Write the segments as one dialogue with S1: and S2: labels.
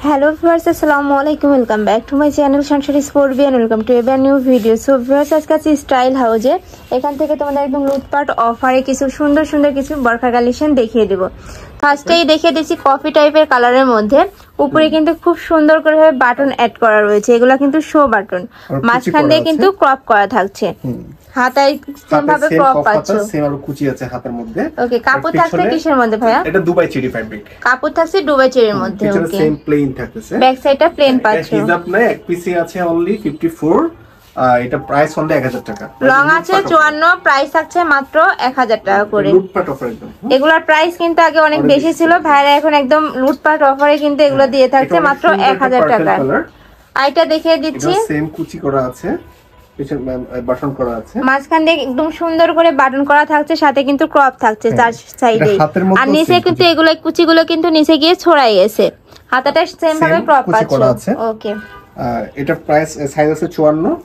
S1: Hello viewers, Assalamualaikum. Welcome back to my channel Sunshine Sport and welcome to a brand new video. So viewers, আজকে আছে style হাউজে। এখান থেকে তোমাদের একদম লুটপাট অফারে কিছু সুন্দর সুন্দর কিছু বরখা কালেকশন দেখিয়ে দেব। ফার্স্টেই দেখিয়ে দিচ্ছি কফি টাইপের কালারের মধ্যে, উপরে কিন্তু খুব সুন্দর করে বাটন অ্যাড করা রয়েছে। এগুলো কিন্তু শো বাটন, মাঝখান দিয়ে কিন্তু ক্রপ করা থাকছে। হাতায় সেমভাবে ক্রপ পাচ্ছো,
S2: সেম আর কুচি আছে হাতের মধ্যে।
S1: ওকে, কাপড় থাকছে কিসের মধ্যে ভাইয়া?
S2: এটা দুবাই চেরি ফ্যাব্রিক।
S1: কাপড় থাকছে দুবাই চেরির মধ্যে। ওকে,
S2: সেম প্লেন থাকতেছে,
S1: ব্যাক সাইডটা প্লেন পাচ্ছো।
S2: হিজাব নাই, এক পিসি আছে অনলি 54। এটা প্রাইস অনলি 1000 টাকা।
S1: লং আছে 54, প্রাইস থাকছে মাত্র 1000 টাকা করে।
S2: লুটপাট অফার একদম।
S1: এগুলার প্রাইস কিন্তু আগে অনেক বেশি ছিল, ভাইরা এখন একদম লুটপাট অফারে কিন্তু এগুলো দিয়ে থাকছে মাত্র 1000 টাকা। আইটা দেখিয়ে দিচ্ছি,
S2: সেম কুচি করা আছে, পিছন বাটন করা আছে,
S1: মাঝখান দিয়ে একদম সুন্দর করে বাটন করা থাকছে, সাথে কিন্তু ক্রপ থাকছে চার সাইডে। আর নিচে কিন্তু এগুলো কুচিগুলো কিন্তু নিচে গিয়ে ছড়াই গেছে, হাতাটা সেম ভাবে ক্রপ পাচ্ছে। ওকে,
S2: এটা প্রাইস সাইজ আছে 54,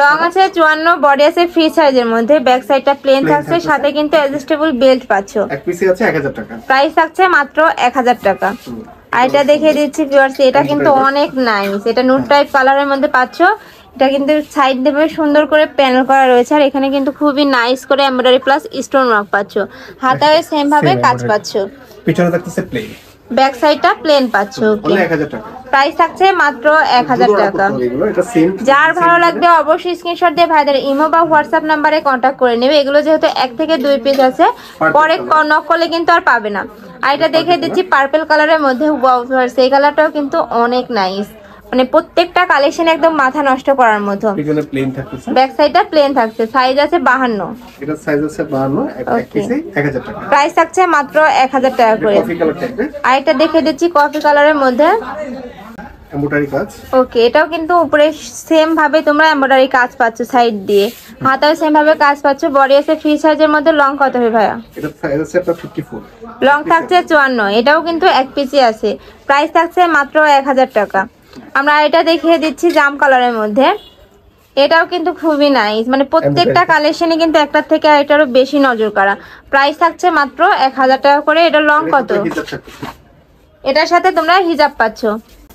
S1: লং আছে 54, বডি আছে ফ্রি সাইজের মধ্যে, ব্যাক সাইডটা প্লেন থাকছে, সাথে কিন্তু অ্যাডজাস্টেবল বেল্ট পাচ্ছো।
S2: এক পিসি আছে 1000 টাকা,
S1: প্রাইস থাকছে মাত্র 1000 টাকা। আর এটা দেখিয়ে দিচ্ছি ভিউয়ার্স, এটা কিন্তু অনেক নাইস। এটা নুড টাইপ কালারের মধ্যে পাচ্ছো। এটা কিন্তু সাইড দিয়ে সুন্দর করে প্যানেল করা রয়েছে, আর এখানে কিন্তু খুবই নাইস করে এমব্রয়ডারি প্লাস স্টোন ওয়ার্ক পাচ্ছো। হাতায় সেম ভাবে কাজ পাচ্ছো,
S2: পিছনে থাকতেছে প্লেন,
S1: ব্যাক সাইডটা প্লেন পাচ্ছো। ওকে,
S2: 1000 টাকা,
S1: প্রাইস থাকছে মাত্র 1000 টাকা। যার ভালো লাগবে অবশ্যই স্ক্রিনশট দিয়ে ভাইদের ইমো বা হোয়াটসঅ্যাপ নাম্বারে কন্ট্যাক্ট করে নেবে। এগুলো যেহেতু 1 থেকে 2 পিস আছে, পরে নক করলে কিন্তু আর পাবে না। আর এটা দেখে দিচ্ছি পার্পল কালারের মধ্যে, ওয়াও ভিউয়ার্স, এই কালারটাও কিন্তু অনেক নাইস, মানে প্রত্যেকটা কালেকশন একদম মাথা নষ্ট করার মতো।
S2: পিছনে প্লেন থাকতেছে,
S1: ব্যাক সাইডটা প্লেন থাকছে, সাইজ আছে 52।
S2: এটা সাইজ আছে 52, এক পিসে 1000 টাকা,
S1: প্রাইস থাকছে মাত্র 1000 টাকা করে।
S2: কফি কালার টাইপের।
S1: আর এটা দেখে দিচ্ছি কফি কালারের মধ্যে
S2: এমব্রয়ডারি কাজ।
S1: ওকে, এটাও কিন্তু উপরে সেম ভাবে তোমরা এমব্রয়ডারি কাজ পাচ্ছো সাইড দিয়ে, হাতাও সেম ভাবে কাজ পাচ্ছো। বডি আছে ফ্রি সাইজের মধ্যে। লং কত হবে ভাইয়া?
S2: এটা সাইজ আছে 54,
S1: লং থাকছে 54। এটাও কিন্তু এক পিসই আছে, প্রাইস থাকছে মাত্র 1000 টাকা। আমরা এটা দেখিয়ে দিচ্ছি জাম কালারের মধ্যে, এটাও কিন্তু খুবই নাইস, মানে প্রত্যেকটা কালেকশনে কিন্তু একটার থেকে এটারও বেশি নজর কাড়া। প্রাইস থাকছে মাত্র 1000 টাকা করে। এটা লং কত? এটার সাথে তোমরা হিজাব পাচ্ছো।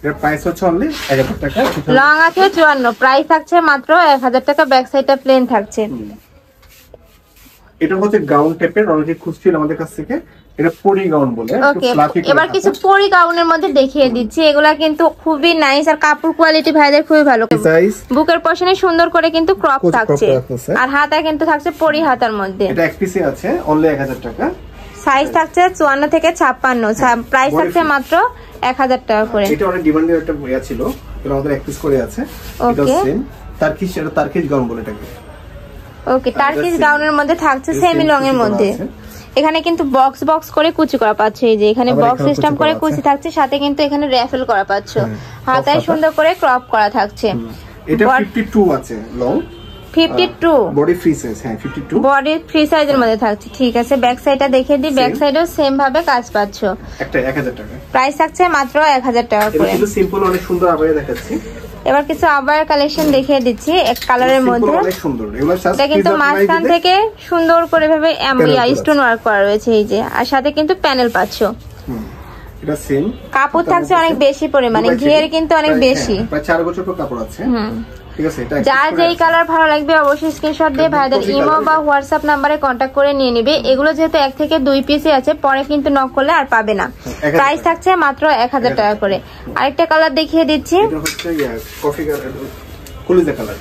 S2: এর প্রাইস হচ্ছে অনলি 1000 টাকা।
S1: লং আছে 54, প্রাইস থাকছে মাত্র 1000 টাকা। ব্যাক সাইডটা প্লেন থাকছে।
S2: এটা হচ্ছে গাউন টাইপের, অনেকে খুঁজছিল আমাদের কাছ থেকে। এটা পরি গাউন বলে।
S1: ওকে, এবার কিছু পরি গাউনের মধ্যে দেখিয়ে দিচ্ছি। এগুলা কিন্তু খুবই নাইস, আর কাপড় কোয়ালিটি ভাইদের খুবই ভালো। বুকের পশনে সুন্দর করে কিন্তু ক্রপ থাকছে, আর হাতা কিন্তু থাকছে পরি হাতার মধ্যে।
S2: এটা এক পিসে আছে অনলি 1000 টাকা।
S1: সাইজ থাকছে 54 থেকে 56, প্রাইস থাকছে মাত্র 1000 টাকা করে।
S2: এটা অনেক ডিমান্ডের একটা বইয়া ছিল, এটা আমাদের এক পিস করে আছে। এটা সেম টার্কিশ, এটা টার্কিশ গাউন বলে এটাকে। ওকে,
S1: টার্কিশ গাউনের মধ্যে থাকছে সেমি লং এর মধ্যে। এখানে কিন্তু বক্স বক্স করে কুচি করা পাচ্ছ, এই যে এখানে বক্স সিস্টেম করে কুচি থাকছে, সাথে কিন্তু এখানে র্যাফেল করা পাচ্ছ। হাতায় সুন্দর করে ক্রপ করা থাকছে।
S2: এটা 52 আছে লং,
S1: 52
S2: বডি ফ্রি সাইজ। হ্যাঁ, 52
S1: বডি ফ্রি সাইজের মধ্যে থাকছে। ঠিক আছে, ব্যাক সাইডটা দেখিয়ে দিই। ব্যাক সাইডেও সেম ভাবে কাজ পাচ্ছ।
S2: একটা 1000 টাকা,
S1: প্রাইস থাকছে মাত্র 1000 টাকা করে।
S2: এটা কিন্তু সিম্পল, অনেক সুন্দর আবায়া দেখাচ্ছি।
S1: এবার কিছু আবার কালেকশন দেখিয়ে দিচ্ছি এক কালারের মধ্যে।
S2: অনেক সুন্দর এগুলা,
S1: এটা কিন্তু মাঝখান থেকে সুন্দর করে ভাবে স্টোন ওয়ার্ক করা রয়েছে, এই যে, আর সাথে কিন্তু প্যানেল পাচ্ছো।
S2: এটা সেম
S1: কাপড় থাকছে অনেক বেশি পরিমাণে, ঘের কিন্তু অনেক বেশি,
S2: প্রায় 4 বছর পর কাপড় আছে। ঠিক আছে, এটা
S1: যার যেই কালার ভালো লাগবে অবশ্যই স্ক্রিনশট দিয়ে ভাইদের ইমো বা হোয়াটসঅ্যাপ নম্বরে কন্ট্যাক্ট করে নিয়ে নেবে। এগুলো যেহেতু 1 থেকে 2 পিসই আছে, পরে কিন্তু নক করলে আর পাবে না। প্রাইস থাকছে মাত্র 1000 টাকা করে। আরেকটা কালার দেখিয়ে দিচ্ছি,
S2: এটা হচ্ছে কফি কালার, কলিজা কালার,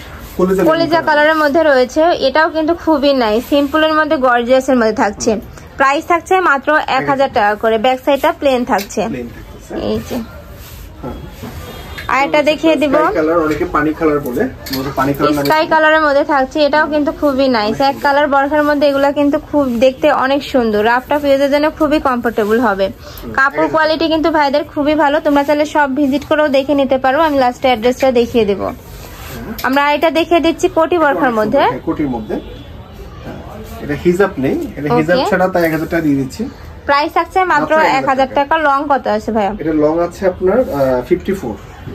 S1: কলিজা কালারের মধ্যে রয়েছে। এটাও কিন্তু খুবই নাইস, সিম্পলের মধ্যে গর্জিয়াস এর মধ্যে থাকছে। প্রাইস থাকছে মাত্র 1000 টাকা করে। ব্যাক সাইডটা প্লেন থাকছে, এই যে। আর এটা দেখিয়ে দিব, স্কাই কালারের মধ্যে থাকছে। এটাও কিন্তু খুবই নাইস, এক কালার বরখার মধ্যে। এগুলা কিন্তু খুব দেখতে অনেক সুন্দর, রাফটা ইউজের জন্য খুবই কমফোর্টেবল হবে। কাপড় কোয়ালিটি কিন্তু ভাইদের খুবই ভালো, তোমরা চাইলে সব ভিজিট করেও দেখে নিতে পারো। আমি লাস্টে অ্যাড্রেসটা দেখিয়ে দেব। আমরা এটা দেখিয়ে দিচ্ছি কোটি বরখার মধ্যে।
S2: কোটির মধ্যে এটা হিজাব নেই, এটা হিজাব ছাড়া, তাই 1000 টাকা দিয়ে দিচ্ছি।
S1: প্রাইস থাকছে মাত্র 1000 টাকা। লং কত আছে ভাইয়া?
S2: এটা লং আছে আপনার 54,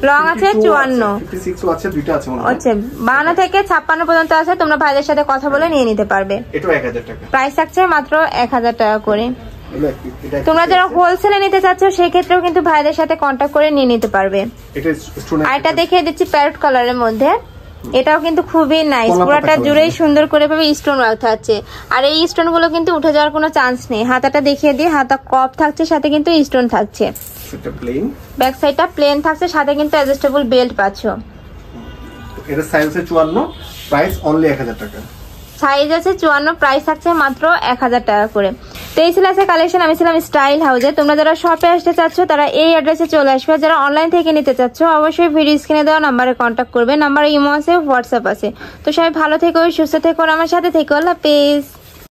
S1: লং আছে 54,
S2: 56 আছে, দুইটা আছে মনে হয়।
S1: আচ্ছা, 52 থেকে 56 পর্যন্ত আছে। তোমরা ভাইদের সাথে কথা বলে নিয়ে নিতে পারবে।
S2: এটা 1000 টাকা।
S1: প্রাইস থাকছে মাত্র 1000 টাকা করে। তোমরা যারা হোলসেলে নিতে চাচ্ছ সেই ক্ষেত্রেও কিন্তু ভাইদের সাথে কন্টাক্ট করে নিয়ে নিতে পারবে। আর এটা দেখিয়ে দিচ্ছি প্যারট কালারের মধ্যে, এটাও কিন্তু খুবই নাইস, পুরোটা জুড়েই সুন্দর করে ভাবে স্টোন ওয়ার্ক থাকছে। আর এই স্টোন গুলো কিন্তু উঠে যাওয়ার কোনো চান্স নেই। হাতাটা দেখিয়ে দিই, হাতা কপ থাকছে, সাথে কিন্তু স্টোন থাকছে। ব্যাক সাইডটা প্লেন থাকছে, সাথে কিন্তু অ্যাডজাস্টেবল বেল্ট পাচ্ছ।
S2: এটা সাইজ আছে 54, প্রাইস অনলি 1000 টাকা।
S1: সাইজ আছে 54, প্রাইস থাকছে মাত্র 1000 টাকা করে। তো এই ছিল আছে কালেকশন। আমি ছিলাম স্টাইল হাউজে। তোমরা যারা শপে আসতে চাচ্ছ তারা এই অ্যাড্রেসে চলে আসবে। যারা অনলাইন থেকে নিতে চাচ্ছ অবশ্যই ভিডিও স্ক্রিনে দেওয়া নাম্বারে কন্ট্যাক্ট করবে। নাম্বারে ইমো আছে, হোয়াটসঅ্যাপ আছে। তো সবাই ভালো থেকো, সুস্থ থেকো, আমার সাথে থেকো। আল্লাহ হাফেজ।